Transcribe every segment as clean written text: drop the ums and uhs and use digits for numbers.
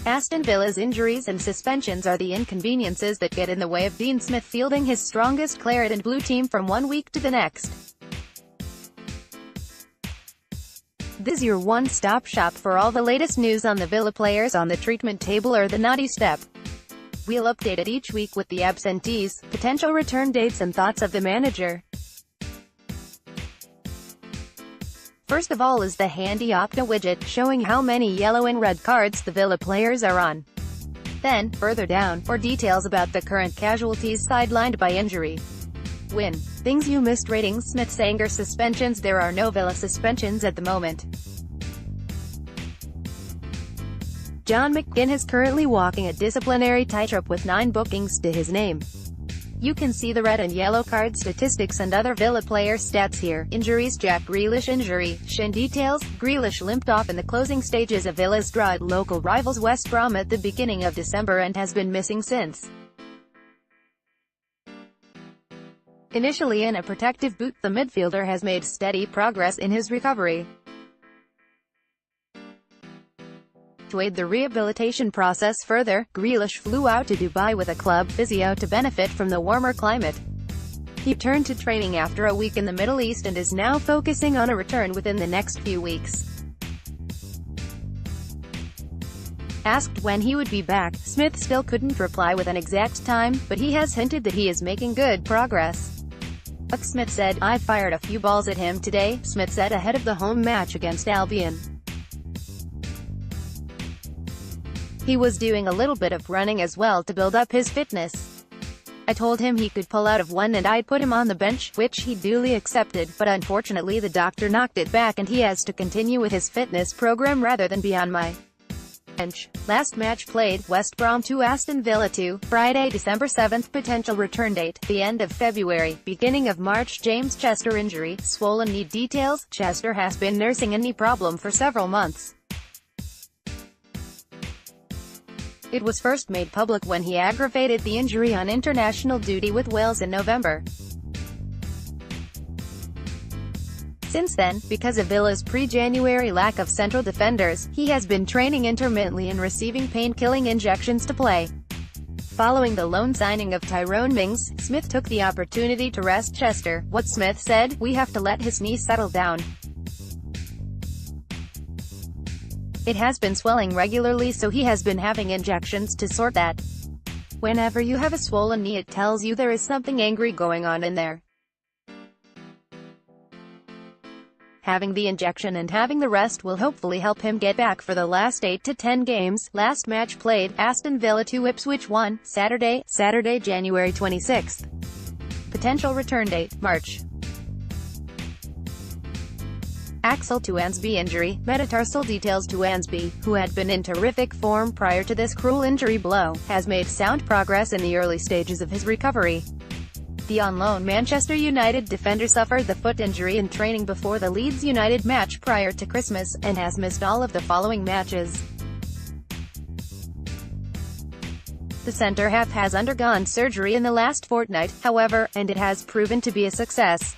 Aston Villa's injuries and suspensions are the inconveniences that get in the way of Dean Smith fielding his strongest claret and blue team from one week to the next. This is your one-stop shop for all the latest news on the Villa players on the treatment table or the naughty step. We'll update it each week with the absentees, potential return dates and thoughts of the manager. First of all is the handy Opta widget, showing how many yellow and red cards the Villa players are on. Then, further down, for details about the current casualties sidelined by injury. Win. Things you missed: ratings, Smith's anger suspensions. There are no Villa suspensions at the moment. John McGinn is currently walking a disciplinary tightrope with 9 bookings to his name. You can see the red and yellow card statistics and other Villa player stats here. Injuries: Jack Grealish injury, shin details. Grealish limped off in the closing stages of Villa's draw at local rivals West Brom at the beginning of December and has been missing since. Initially in a protective boot, the midfielder has made steady progress in his recovery. To aid the rehabilitation process further, Grealish flew out to Dubai with a club physio to benefit from the warmer climate. He returned to training after a week in the Middle East and is now focusing on a return within the next few weeks. Asked when he would be back, Smith still couldn't reply with an exact time, but he has hinted that he is making good progress. Smith said, "I fired a few balls at him today," Smith said ahead of the home match against Albion. He was doing a little bit of running as well to build up his fitness. I told him he could pull out of one and I'd put him on the bench, which he duly accepted, but unfortunately the doctor knocked it back and he has to continue with his fitness program rather than be on my bench. Last match played, West Brom 2 Aston Villa 2, Friday, December 7th. Potential return date, the end of February, beginning of March. James Chester injury, swollen knee details. Chester has been nursing a knee problem for several months. It was first made public when he aggravated the injury on international duty with Wales in November. Since then, because of Villa's pre-January lack of central defenders, he has been training intermittently and receiving pain-killing injections to play. Following the loan signing of Tyrone Mings, Smith took the opportunity to rest Chester. What Smith said: "We have to let his knee settle down. It has been swelling regularly, so he has been having injections to sort that. Whenever you have a swollen knee, it tells you there is something angry going on in there. Having the injection and having the rest will hopefully help him get back for the last 8 to 10 games. Last match played, Aston Villa 2 Ipswich 1, Saturday, January 26th. Potential return date, March. Axel Tuansby injury, metatarsal details. Tuansby, who had been in terrific form prior to this cruel injury blow, has made sound progress in the early stages of his recovery. The on-loan Manchester United defender suffered the foot injury in training before the Leeds United match prior to Christmas, and has missed all of the following matches. The centre-half has undergone surgery in the last fortnight, however, and it has proven to be a success.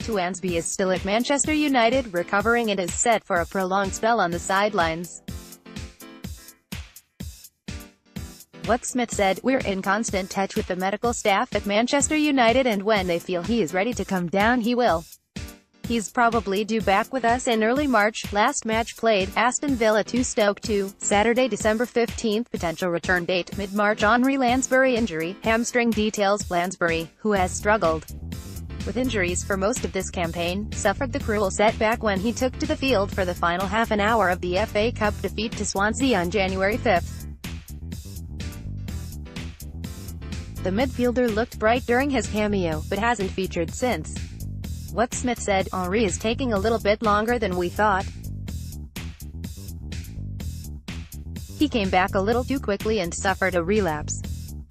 Tuansby is still at Manchester United, recovering and is set for a prolonged spell on the sidelines. What Smith said: "We're in constant touch with the medical staff at Manchester United, and when they feel he is ready to come down, he will. He's probably due back with us in early March." Last match played, Aston Villa 2 Stoke 2, Saturday, December 15th. Potential return date, mid-March. Henri Lansbury injury, hamstring details. Lansbury, who has struggled with injuries for most of this campaign, suffered the cruel setback when he took to the field for the final half an hour of the FA Cup defeat to Swansea on January 5th. The midfielder looked bright during his cameo, but hasn't featured since. What Smith said: "Henri is taking a little bit longer than we thought. He came back a little too quickly and suffered a relapse.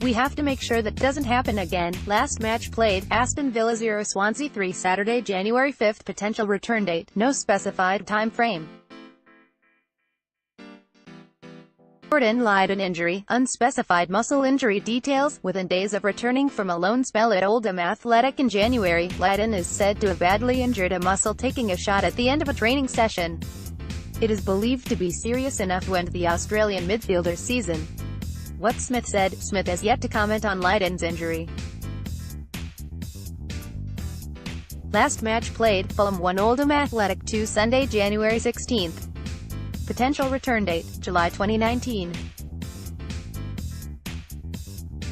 We have to make sure that doesn't happen again." Last match played, Aston Villa 0 Swansea 3, Saturday, January 5th. Potential return date, no specified time frame. Jordan Lydon injury, unspecified muscle injury details. Within days of returning from a loan spell at Oldham Athletic in January, Lydon is said to have badly injured a muscle taking a shot at the end of a training session. It is believed to be serious enough to end the Australian midfielder's season. What Smith said. Smith has yet to comment on Leiden's injury. Last match played, Fulham won Oldham Athletic 2 Sunday, January 16. Potential return date, July 2019.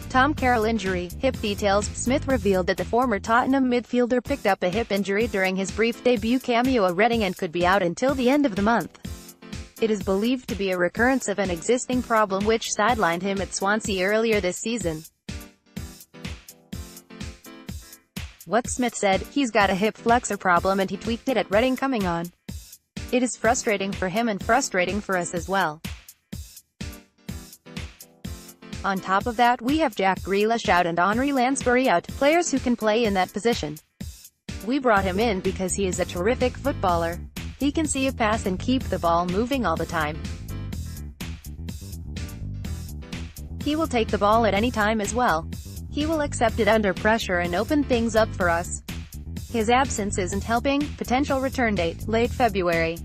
Tom Carroll injury, hip details. Smith revealed that the former Tottenham midfielder picked up a hip injury during his brief debut cameo at Reading and could be out until the end of the month. It is believed to be a recurrence of an existing problem which sidelined him at Swansea earlier this season. What Smith said. He's got a hip flexor problem and he tweaked it at Reading coming on. It is frustrating for him and frustrating for us as well. On top of that, we have Jack Grealish out and Henri Lansbury out, players who can play in that position. We brought him in because he is a terrific footballer. He can see a pass and keep the ball moving all the time. He will take the ball at any time as well. He will accept it under pressure and open things up for us. His absence isn't helping. Potential return date, late February.